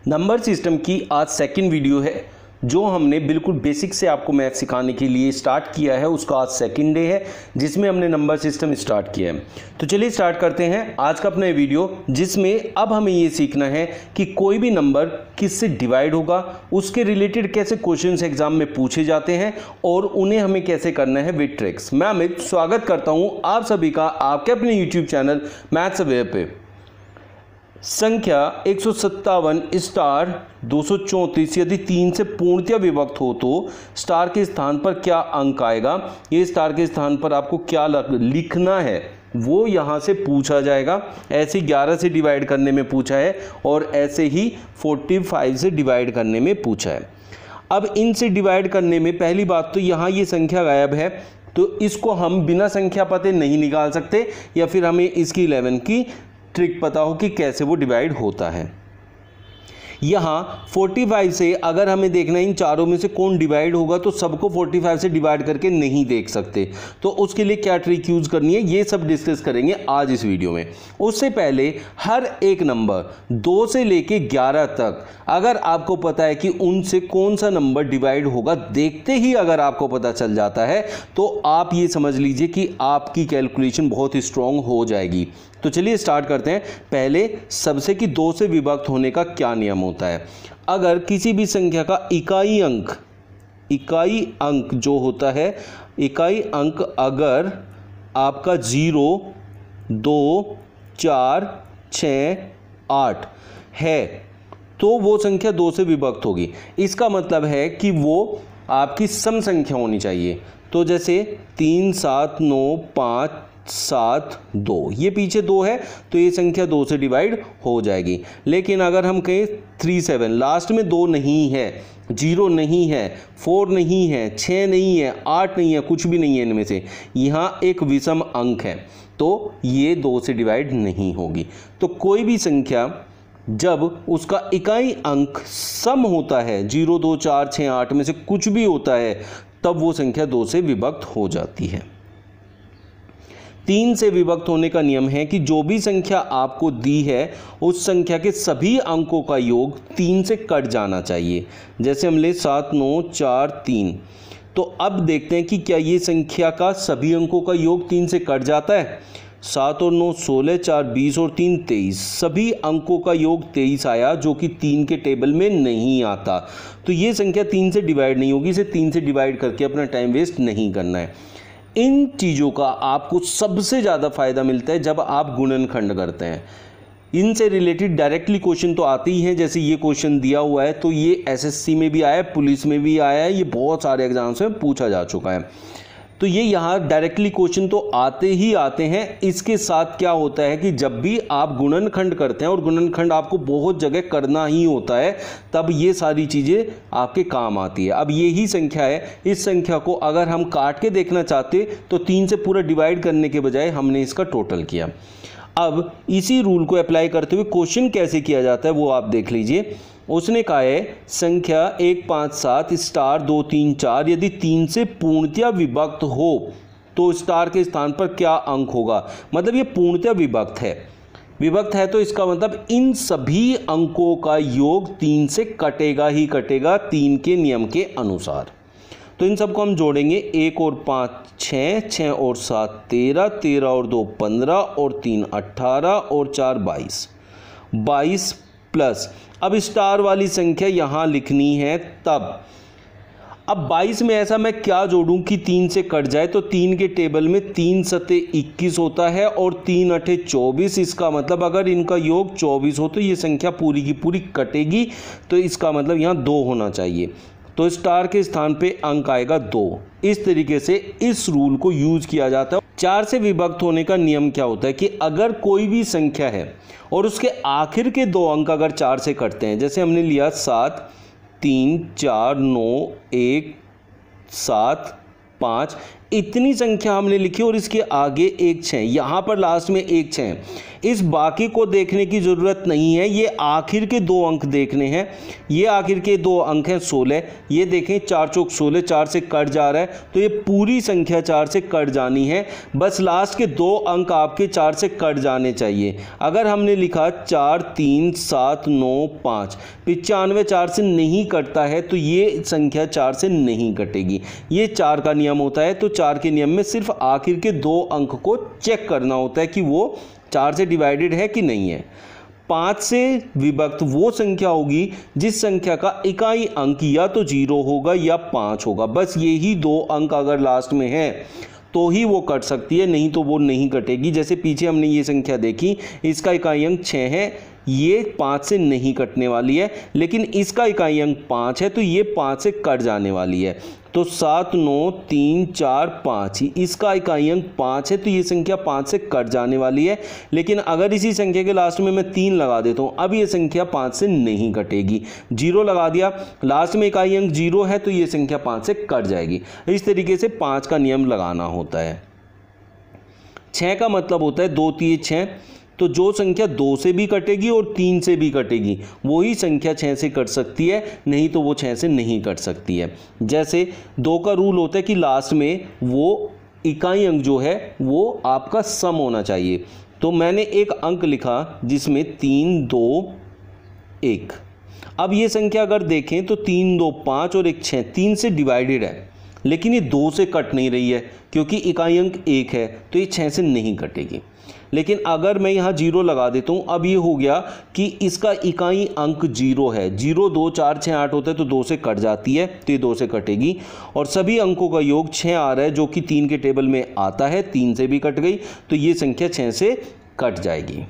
Number system की आज second video है जो हमने बिल्कुल बेसिक से आपको मैथ सिखाने के लिए स्टार्ट किया है। उसका आज सेकंड डे है जिसमें हमने नंबर सिस्टम स्टार्ट किया है। तो चलिए स्टार्ट करते हैं आज का अपना वीडियो, जिसमें अब हमें ये सीखना है कि कोई भी नंबर किससे डिवाइड होगा, उसके रिलेटेड कैसे क्वेश्चंस एग्जाम में पूछे जाते हैं और उन्हें हमें कैसे करना है विद ट्रिक्स। मैं अमित स्वागत करता हूं आप सभी का आपके अपने यूट्यूब चैनल मैथ्स अवेयर पे। संख्या 157 स्टार 234 यदि 3 से पूर्णतया विभक्त हो तो स्टार के स्थान पर क्या अंक आएगा, ये स्टार के स्थान पर आपको क्या लिखना है वो यहाँ से पूछा जाएगा। ऐसे 11 से डिवाइड करने में पूछा है और ऐसे ही 45 से डिवाइड करने में पूछा है। अब इनसे डिवाइड करने में पहली बात तो यहाँ ये संख्या गायब है, तो इसको हम बिना संख्या पते नहीं निकाल सकते, या फिर हमें इसकी 11 की ट्रिक पता हो कि कैसे वो डिवाइड होता है। यहाँ 45 से अगर हमें देखना है इन चारों में से कौन डिवाइड होगा, तो सबको 45 से डिवाइड करके नहीं देख सकते, तो उसके लिए क्या ट्रिक यूज करनी है ये सब डिस्कस करेंगे आज इस वीडियो में। उससे पहले हर एक नंबर 2 से लेके 11 तक अगर आपको पता है कि उनसे कौन सा नंबर डिवाइड होगा, देखते ही अगर आपको पता चल जाता है तो आप ये समझ लीजिए कि आपकी कैलकुलेशन बहुत ही स्ट्रांग हो जाएगी। तो चलिए स्टार्ट करते हैं। पहले सबसे कि 2 से विभक्त होने का क्या नियम होता है। अगर किसी भी संख्या का इकाई अंक जो होता है, इकाई अंक अगर आपका 0, 2, 4, 6, 8 है तो वो संख्या 2 से विभक्त होगी। इसका मतलब है कि वो आपकी सम संख्या होनी चाहिए। तो जैसे 3, 7, 9, 5, 7, 2, ये पीछे 2 है तो ये संख्या 2 से डिवाइड हो जाएगी। लेकिन अगर हम कहें 3, 7, लास्ट में 2 नहीं है, 0 नहीं है, 4 नहीं है, 6 नहीं है, 8 नहीं है, कुछ भी नहीं है इनमें से, यहाँ एक विषम अंक है तो ये 2 से डिवाइड नहीं होगी। तो कोई भी संख्या जब उसका इकाई अंक सम होता है, 0, 2, 4, 6, 8 में से कुछ भी होता है, तब वो संख्या 2 से विभक्त हो जाती है। 3 से विभक्त होने का नियम है कि जो भी संख्या आपको दी है उस संख्या के सभी अंकों का योग 3 से कट जाना चाहिए। जैसे हम ले 7, 9, 4, 3, तो अब देखते हैं कि क्या ये संख्या का सभी अंकों का योग 3 से कट जाता है। 7 और 9 16, 4 20 और 3 23, सभी अंकों का योग 23 आया जो कि 3 के टेबल में नहीं आता, तो ये संख्या 3 से डिवाइड नहीं होगी। इसे 3 से डिवाइड करके अपना टाइम वेस्ट नहीं करना है। इन चीज़ों का आपको सबसे ज़्यादा फायदा मिलता है जब आप गुणनखंड करते हैं। इनसे रिलेटेड डायरेक्टली क्वेश्चन तो आते ही हैं, जैसे ये क्वेश्चन दिया हुआ है तो ये एसएससी में भी आया है, पुलिस में भी आया है, ये बहुत सारे एग्जाम्स में पूछा जा चुका है। तो ये यहाँ डायरेक्टली क्वेश्चन तो आते ही आते हैं। इसके साथ क्या होता है कि जब भी आप गुणनखंड करते हैं, और गुणनखंड आपको बहुत जगह करना ही होता है, तब ये सारी चीज़ें आपके काम आती है। अब यही संख्या है, इस संख्या को अगर हम काट के देखना चाहते तो 3 से पूरा डिवाइड करने के बजाय हमने इसका टोटल किया। अब इसी रूल को अप्लाई करते हुए क्वेश्चन कैसे किया जाता है वो आप देख लीजिए। उसने कहा है संख्या 1, 5, 7 स्टार 2, 3, 4 यदि 3 से पूर्णतया विभक्त हो तो स्टार के स्थान पर क्या अंक होगा। मतलब ये पूर्णतया विभक्त है तो इसका मतलब इन सभी अंकों का योग 3 से कटेगा ही कटेगा, 3 के नियम के अनुसार। तो इन सबको हम जोड़ेंगे, 1 और 5 6, 6 और 7 13, 13 और 2 15 और 3 18 और 4 22 प्लस, अब स्टार वाली संख्या यहाँ लिखनी है तब। अब 22 में ऐसा मैं क्या जोड़ूं कि 3 से कट जाए, तो 3 के टेबल में 3 सते 21 होता है और 3 अठे 24। इसका मतलब अगर इनका योग 24 हो तो ये संख्या पूरी की पूरी कटेगी, तो इसका मतलब यहाँ 2 होना चाहिए, तो स्टार के स्थान पे अंक आएगा 2। इस तरीके से इस रूल को यूज किया जाता है। 4 से विभक्त होने का नियम क्या होता है कि अगर कोई भी संख्या है और उसके आखिर के 2 अंक अगर 4 से कटते हैं, जैसे हमने लिया 7, 3, 4, 9, 1, 7, 5, इतनी संख्या हमने लिखी और इसके आगे एक 6, यहाँ पर लास्ट में एक 6, इस बाकी को देखने की ज़रूरत नहीं है, ये आखिर के 2 अंक देखने हैं। ये आखिर के 2 अंक हैं 16, ये देखें 4 चौक 16, 4 से कट जा रहा है, तो ये पूरी संख्या 4 से कट जानी है, बस लास्ट के 2 अंक आपके 4 से कट जाने चाहिए। अगर हमने लिखा 4 3 7 9 5, 95 4 से नहीं कटता है तो ये संख्या 4 से नहीं कटेगी। ये 4 का नियम होता है। तो 4 के नियम में सिर्फ आखिर के 2 अंक को चेक करना होता है कि वो 4 से डिवाइडेड है कि नहीं है। 5 से विभक्त वो संख्या होगी जिस संख्या का इकाई अंक या तो 0 होगा या 5 होगा। बस यही 2 अंक अगर लास्ट में है तो ही वो कट सकती है, नहीं तो वो नहीं कटेगी। जैसे पीछे हमने ये संख्या देखी, इसका इकाई अंक 6 है, ये 5 से नहीं कटने वाली है, लेकिन इसका इकाई अंक 5 है तो ये 5 से कट जाने वाली है। तो 7 9 3 4 5 ही इसका इकाई अंक 5 है तो ये संख्या 5 से कट जाने वाली है। लेकिन अगर इसी संख्या के लास्ट में मैं 3 लगा देता हूँ, अब ये संख्या 5 से नहीं कटेगी। 0 लगा दिया, लास्ट में इकाई अंक 0 है तो ये संख्या 5 से कट जाएगी। इस तरीके से 5 का नियम लगाना होता है। 6 का मतलब होता है 2 3 6, तो जो संख्या 2 से भी कटेगी और 3 से भी कटेगी वही संख्या 6 से कट सकती है, नहीं तो वो 6 से नहीं कट सकती है। जैसे 2 का रूल होता है कि लास्ट में वो इकाई अंक जो है वो आपका सम होना चाहिए। तो मैंने एक अंक लिखा जिसमें 3 2 1। अब ये संख्या अगर देखें तो 3 2 5 और एक 6, 3 से डिवाइडेड है, लेकिन ये 2 से कट नहीं रही है क्योंकि इकाई अंक 1 है तो ये 6 से नहीं कटेगी। लेकिन अगर मैं यहाँ 0 लगा देता हूँ, अब ये हो गया कि इसका इकाई अंक 0 है। 0 2 4 6 8 होता है तो 2 से कट जाती है तो ये 2 से कटेगी। और सभी अंकों का योग 6 आ रहा है जो कि 3 के टेबल में आता है, 3 से भी कट गई तो ये संख्या 6 से कट जाएगी।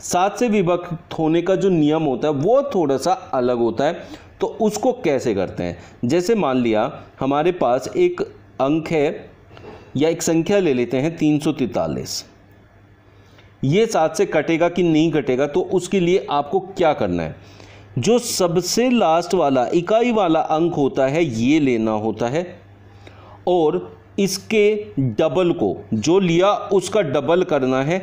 7 से विभक्त होने का जो नियम होता है वो थोड़ा सा अलग होता है। तो उसको कैसे करते हैं, जैसे मान लिया हमारे पास एक अंक है या एक संख्या ले लेते हैं 343। ये 7 से कटेगा कि नहीं कटेगा, तो उसके लिए आपको क्या करना है, जो सबसे लास्ट वाला इकाई वाला अंक होता है ये लेना होता है और इसके डबल को जो लिया उसका डबल करना है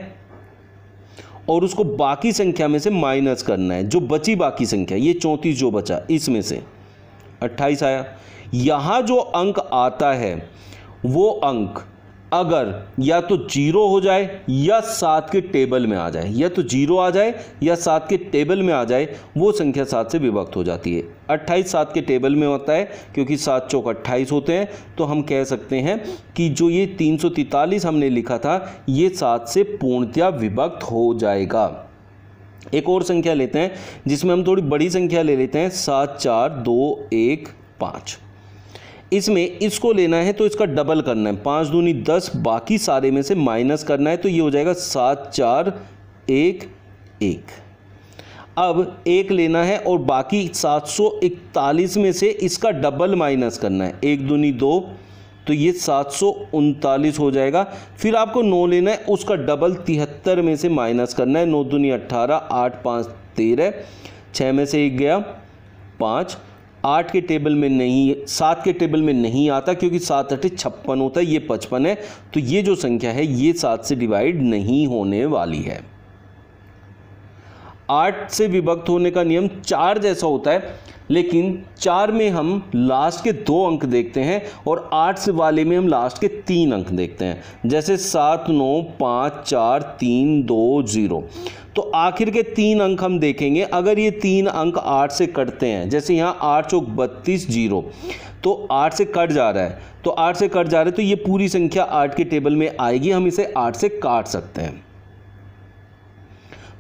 और उसको बाकी संख्या में से माइनस करना है। जो बची बाकी संख्या, ये 34 जो बचा इसमें से 28 आया। यहाँ जो अंक आता है वो अंक अगर या तो 0 हो जाए या 7 के टेबल में आ जाए, या तो 0 आ जाए या 7 के टेबल में आ जाए, वो संख्या 7 से विभक्त हो जाती है। 28 7 के टेबल में होता है क्योंकि 7 चौक 28 होते हैं, तो हम कह सकते हैं कि जो ये 343 हमने लिखा था ये 7 से पूर्णतया विभक्त हो जाएगा। एक और संख्या लेते हैं जिसमें हम थोड़ी बड़ी संख्या ले लेते हैं, 7 4 2 1 5। इसमें इसको लेना है तो इसका डबल करना है, 5 दूनी 10, बाकी सारे में से माइनस करना है तो ये हो जाएगा 7 4 1 1। अब 1 लेना है और बाकी 741 में से इसका डबल माइनस करना है, 1 दूनी 2 तो ये 739 हो जाएगा। फिर आपको 9 लेना है, उसका डबल 73 में से माइनस करना है, 9 दूनी 18, 8 5 13, 6 में से 1 गया 5, 8 के टेबल में नहीं, 7 के टेबल में नहीं आता क्योंकि 7 8 56 होता है, ये 55 है, तो ये जो संख्या है ये 7 से डिवाइड नहीं होने वाली है। 8 से विभक्त होने का नियम 4 जैसा होता है, लेकिन 4 में हम लास्ट के 2 अंक देखते हैं और 8 से वाले में हम लास्ट के 3 अंक देखते हैं। जैसे 7 9 5 4 3 2 0, तो आखिर के 3 अंक हम देखेंगे। अगर ये 3 अंक 8 से कटते हैं, जैसे यहाँ 8 चौक 32 0, तो 8 से कट जा रहा है, तो 8 से कट जा रहा है तो ये पूरी संख्या 8 के टेबल में आएगी, हम इसे 8 से काट सकते हैं।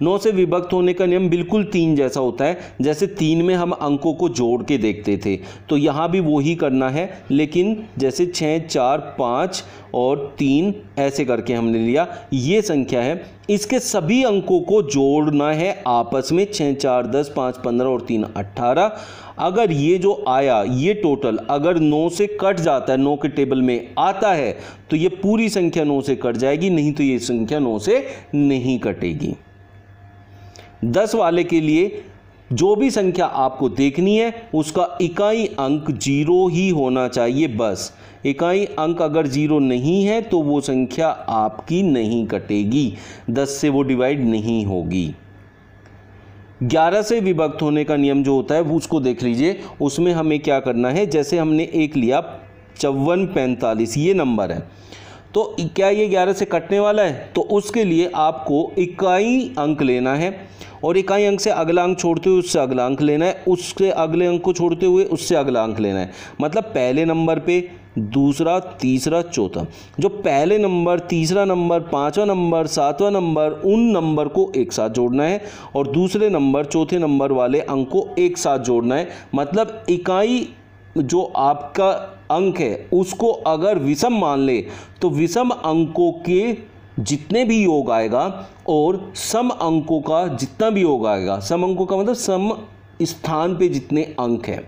9 से विभक्त होने का नियम बिल्कुल 3 जैसा होता है। जैसे 3 में हम अंकों को जोड़ के देखते थे तो यहाँ भी वो ही करना है, लेकिन जैसे 6 4 5 और 3 ऐसे करके हमने लिया, ये संख्या है, इसके सभी अंकों को जोड़ना है आपस में, 6 4 10 5 15 और 3 18। अगर ये जो आया ये टोटल अगर 9 से कट जाता है, 9 के टेबल में आता है, तो ये पूरी संख्या 9 से कट जाएगी, नहीं तो ये संख्या 9 से नहीं कटेगी। 10 वाले के लिए जो भी संख्या आपको देखनी है उसका इकाई अंक 0 ही होना चाहिए बस। इकाई अंक अगर 0 नहीं है तो वो संख्या आपकी नहीं कटेगी, 10 से वो डिवाइड नहीं होगी। 11 से विभक्त होने का नियम जो होता है वो उसको देख लीजिए। उसमें हमें क्या करना है, जैसे हमने एक लिया 5445 ये नंबर है, तो क्या ये 11 से कटने वाला है? तो उसके लिए आपको इकाई अंक लेना है और इकाई अंक से अगला अंक छोड़ते हुए उससे अगला अंक लेना है, उससे अगले अंक को छोड़ते हुए उससे अगला अंक लेना है। मतलब पहले नंबर पे दूसरा, तीसरा, चौथा। जो पहले नंबर, तीसरा नंबर, पांचवा नंबर, सातवां नंबर, उन नंबर को एक साथ जोड़ना है और दूसरे नंबर, चौथे नंबर वाले अंक को एक साथ जोड़ना है। मतलब इकाई जो आपका अंक है उसको अगर विषम मान ले तो विषम अंकों के जितने भी योग आएगा और सम अंकों का जितना भी योग आएगा, सम अंकों का मतलब सम स्थान पे जितने अंक हैं,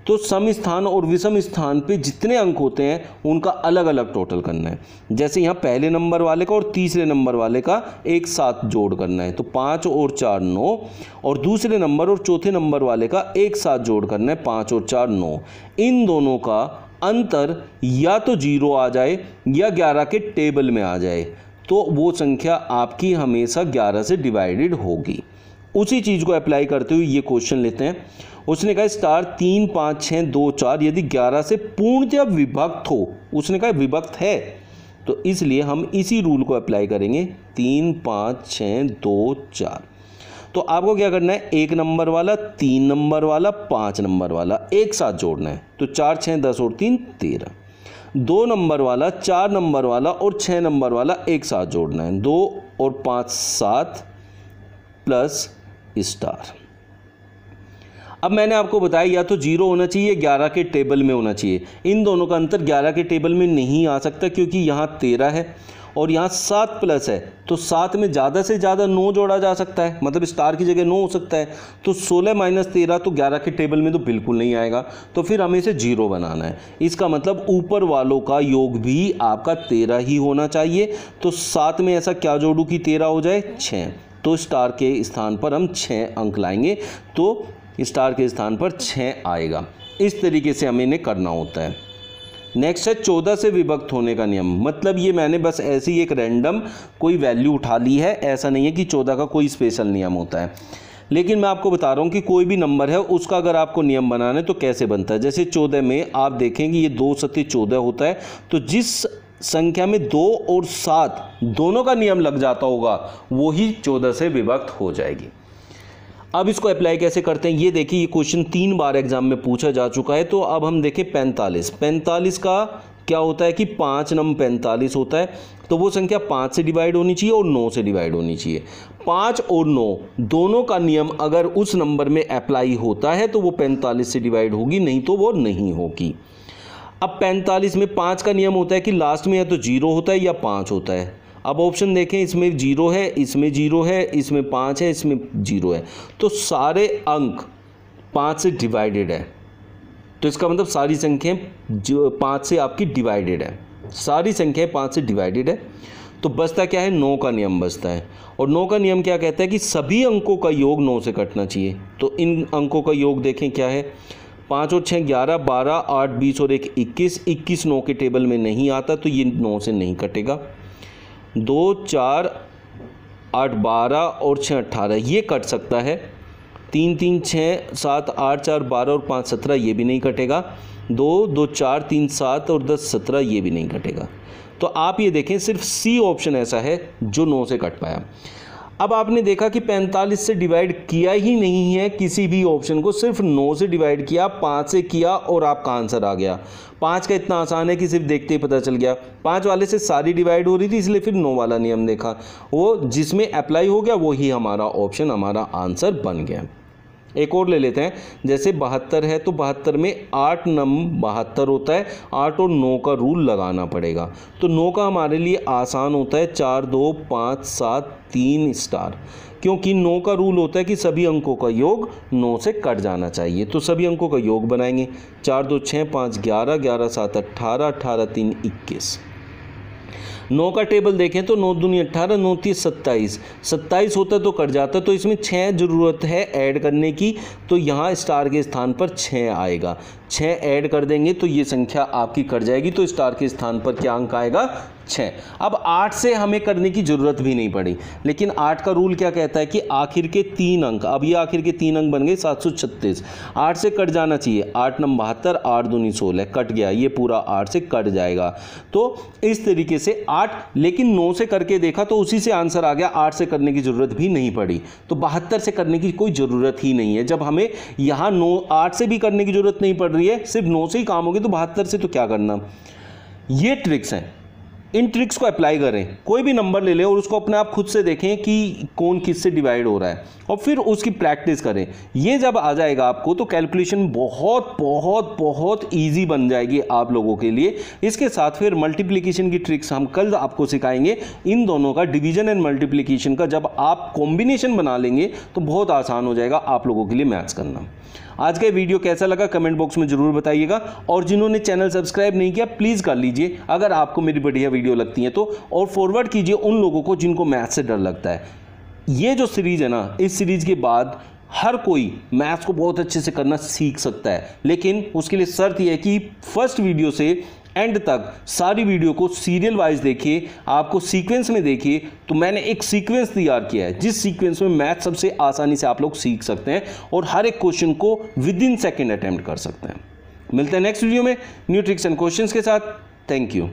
तो सम स्थान और विषम स्थान पे जितने अंक होते हैं उनका अलग अलग टोटल करना है। जैसे यहाँ पहले नंबर वाले का और तीसरे नंबर वाले का एक साथ जोड़ करना है, तो 5 और 4 9, और दूसरे नंबर और चौथे नंबर वाले का एक साथ जोड़ करना है, 5 और 4 9। इन दोनों का अंतर या तो 0 आ जाए या 11 के टेबल में आ जाए, तो वो संख्या आपकी हमेशा 11 से डिवाइडेड होगी। उसी चीज़ को अप्लाई करते हुए ये क्वेश्चन लेते हैं। उसने कहा स्टार 3 5 6 2 4 यदि 11 से पूर्णतः विभक्त हो, उसने कहा विभक्त है, तो इसलिए हम इसी रूल को अप्लाई करेंगे। 3 5 6 2 4, तो आपको क्या करना है, एक नंबर वाला, 3 नंबर वाला, 5 नंबर वाला एक साथ जोड़ना है। तो 4 6 10 और 3 13। 2 नंबर वाला, 4 नंबर वाला और 6 नंबर वाला एक साथ जोड़ना है। 2 और 5 7 प्लस स्टार। अब मैंने आपको बताया या तो 0 होना चाहिए, 11 के टेबल में होना चाहिए। इन दोनों का अंतर 11 के टेबल में नहीं आ सकता क्योंकि यहाँ 13 है और यहाँ 7 प्लस है, तो 7 में ज़्यादा से ज़्यादा 9 जोड़ा जा सकता है, मतलब स्टार की जगह 9 हो सकता है। तो 16 माइनस 13 तो 11 के टेबल में तो बिल्कुल नहीं आएगा, तो फिर हमें इसे 0 बनाना है। इसका मतलब ऊपर वालों का योग भी आपका 13 ही होना चाहिए। तो 7 में ऐसा क्या जोड़ूँ कि 13 हो जाए, 6। तो स्टार के स्थान पर हम 6 अंक लाएंगे, तो स्टार के स्थान पर 6 आएगा। इस तरीके से हमें इन्हें करना होता है। नेक्स्ट है 14 से विभक्त होने का नियम। मतलब ये मैंने बस ऐसे ही एक रैंडम कोई वैल्यू उठा ली है, ऐसा नहीं है कि 14 का कोई स्पेशल नियम होता है, लेकिन मैं आपको बता रहा हूँ कि कोई भी नंबर है उसका अगर आपको नियम बनाना है तो कैसे बनता है। जैसे 14 में आप देखेंगे ये 2 7 14 होता है, तो जिस संख्या में 2 और 7 दोनों का नियम लग जाता होगा वो ही 14 से विभक्त हो जाएगी। अब इसको अप्लाई कैसे करते हैं, ये देखिए, ये क्वेश्चन 3 बार एग्जाम में पूछा जा चुका है। तो अब हम देखें 45 का क्या होता है कि 5 नम 45 होता है, तो वो संख्या 5 से डिवाइड होनी चाहिए और 9 से डिवाइड होनी चाहिए। 5 और 9 दोनों का नियम अगर उस नंबर में अप्लाई होता है तो वो 45 से डिवाइड होगी, नहीं तो वो नहीं होगी। अब 45 में 5 का नियम होता है कि लास्ट में या तो 0 होता है या 5 होता है। अब ऑप्शन देखें, इसमें 0 है, इसमें 0 है, इसमें 5 है, इसमें 0 है, तो सारे अंक 5 से डिवाइडेड है। तो इसका मतलब सारी संख्याएं जो 5 से आपकी डिवाइडेड है, सारी संख्याएं 5 से डिवाइडेड है। तो बचता क्या है, 9 का नियम बचता है। और 9 का नियम क्या कहता है कि सभी अंकों का योग 9 से कटना चाहिए। तो इन अंकों का योग देखें क्या है, 5 और 6 11, 12, 8 20 और 1 21। 21 9 के टेबल में नहीं आता, तो ये 9 से नहीं कटेगा। 2 4 8 12 और 6 18 ये कट सकता है। 3 3 6 7 8 4 12 और 5 17 ये भी नहीं कटेगा। 2 2 4 3 7 और 10 17 ये भी नहीं कटेगा। तो आप ये देखें, सिर्फ सी ऑप्शन ऐसा है जो 9 से कट पाया। अब आपने देखा कि 45 से डिवाइड किया ही नहीं है किसी भी ऑप्शन को, सिर्फ 9 से डिवाइड किया, 5 से किया और आपका आंसर आ गया। 5 का इतना आसान है कि सिर्फ देखते ही पता चल गया। 5 वाले से सारी डिवाइड हो रही थी, इसलिए फिर 9 वाला नियम देखा, वो जिसमें अप्लाई हो गया वही हमारा ऑप्शन, हमारा आंसर बन गया। एक और ले लेते हैं, जैसे 72 है, तो 72 में 8 नम 72 होता है, 8 और 9 का रूल लगाना पड़ेगा। तो 9 का हमारे लिए आसान होता है, 4 2 5 7 3 स्टार, क्योंकि 9 का रूल होता है कि सभी अंकों का योग 9 से कट जाना चाहिए। तो सभी अंकों का योग बनाएंगे, 4 2 6 5 11, 11 7 18, 18 3 21। 9 का टेबल देखें तो 9 दूनी 18, 9 तीस 27, 27 होता तो कट जाता, तो इसमें 6 ज़रूरत है ऐड करने की, तो यहाँ स्टार के स्थान पर 6 आएगा। 6 ऐड कर देंगे तो ये संख्या आपकी कट जाएगी, तो स्टार के स्थान पर क्या अंक आएगा? 6। अब 8 से हमें करने की ज़रूरत भी नहीं पड़ी, लेकिन 8 का रूल क्या कहता है कि आखिर के 3 अंक, अब ये आखिर के 3 अंक बन गए 736, 8 से कट जाना चाहिए। 8 नम 72, 8 दूनी 16, कट गया, ये पूरा 8 से कट जाएगा। तो इस तरीके से 8, लेकिन 9 से करके देखा तो उसी से आंसर आ गया, 8 से करने की ज़रूरत भी नहीं पड़ी। तो 72 से करने की कोई ज़रूरत ही नहीं है। जब हमें यहाँ 8 से भी करने की ज़रूरत नहीं पड़ रही है, सिर्फ 9 से ही काम होगी, तो 72 से तो क्या करना। ये ट्रिक्स हैं, इन ट्रिक्स को अप्लाई करें। कोई भी नंबर ले लें और उसको अपने आप खुद से देखें कि कौन किससे डिवाइड हो रहा है, और फिर उसकी प्रैक्टिस करें। ये जब आ जाएगा आपको तो कैलकुलेशन बहुत बहुत बहुत इजी बन जाएगी आप लोगों के लिए। इसके साथ फिर मल्टीप्लिकेशन की ट्रिक्स हम कल आपको सिखाएंगे। इन दोनों का, डिवीजन एंड मल्टीप्लिकेशन का, जब आप कॉम्बिनेशन बना लेंगे तो बहुत आसान हो जाएगा आप लोगों के लिए मैथ्स करना। आज का वीडियो कैसा लगा कमेंट बॉक्स में जरूर बताइएगा, और जिन्होंने चैनल सब्सक्राइब नहीं किया प्लीज़ कर लीजिए अगर आपको मेरी बढ़िया वीडियो लगती है तो, और फॉरवर्ड कीजिए उन लोगों को जिनको मैथ्स से डर लगता है। ये जो सीरीज़ है ना, इस सीरीज़ के बाद हर कोई मैथ्स को बहुत अच्छे से करना सीख सकता है, लेकिन उसके लिए शर्त यह है कि फर्स्ट वीडियो से एंड तक सारी वीडियो को सीरियल वाइज देखिए, आपको सीक्वेंस में देखिए। तो मैंने एक सीक्वेंस तैयार किया है जिस सीक्वेंस में मैथ सबसे आसानी से आप लोग सीख सकते हैं और हर एक क्वेश्चन को विद इन सेकेंड अटेम्प्ट कर सकते हैं। मिलते हैं नेक्स्ट वीडियो में न्यू ट्रिक्स एंड क्वेश्चंस के साथ। Thank you.